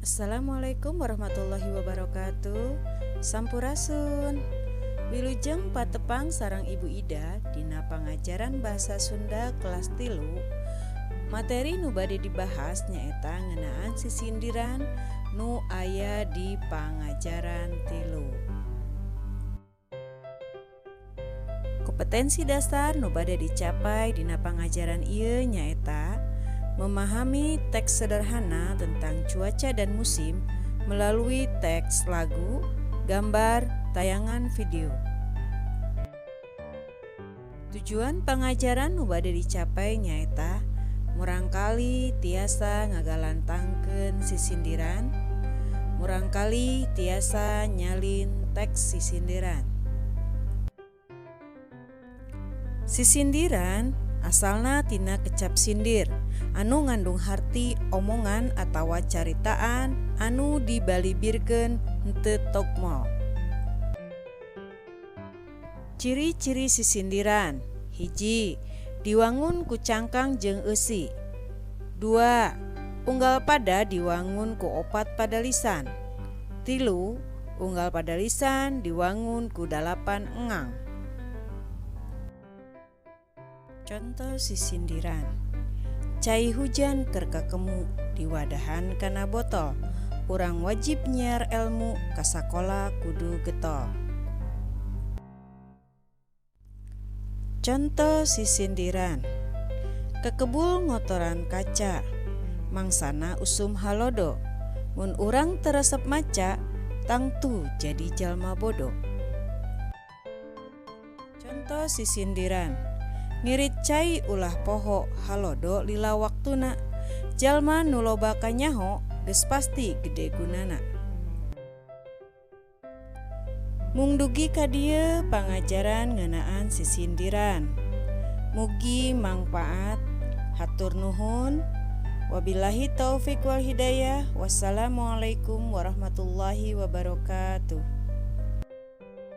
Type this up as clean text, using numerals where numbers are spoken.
Assalamualaikum warahmatullahi wabarakatuh. Sampurasun. Wilujeng patepang sarang Ibu Ida dina pangajaran bahasa Sunda kelas 3. Materi nu bade dibahas nyaeta ngeunaan sisindiran nu aya di pangajaran 3. Kompetensi dasar nu bade dicapai dina pangajaran ieu nyaeta memahami teks sederhana tentang cuaca dan musim melalui teks lagu, gambar, tayangan video. Tujuan pangajaran nu bade dicapai nyaeta murangkali tiasa ngagalantangkeun sisindiran, murangkali tiasa nyalin teks sisindiran. Sisindiran asalna tina kecap sindir anu ngandung harti omongan atawa caritaan anu dibalibirkeun henteu tokmo. Ciri-ciri sisindiran: 1. Diwangun ku cangkang jeung eusi. 2. Unggal pada diwangun ku opat pada lisan. 3. Unggal pada lisan diwangun ku 8 engang. Contoh sisindiran: cai hujan keur kakemu diwadahan kana botol. Urang wajib nyiar elmu ka sakola kudu getol. Contoh sisindiran: kekebul ngotoran kaca, mangsana usum halodo. Mun urang teresep maca, tangtu jadi jalma bodoh. Contoh sisindiran: ngirit cai ulah poho halodo lila waktuna. Jalma nu loba kanyaho geus pasti gede gunana. Mung dugi ka dieu pangajaran ngeunaan sisindiran. Mugi mangpaat. Hatur nuhun. Wabillahi taufik wal hidayah. Wassalamualaikum warahmatullahi wabarakatuh.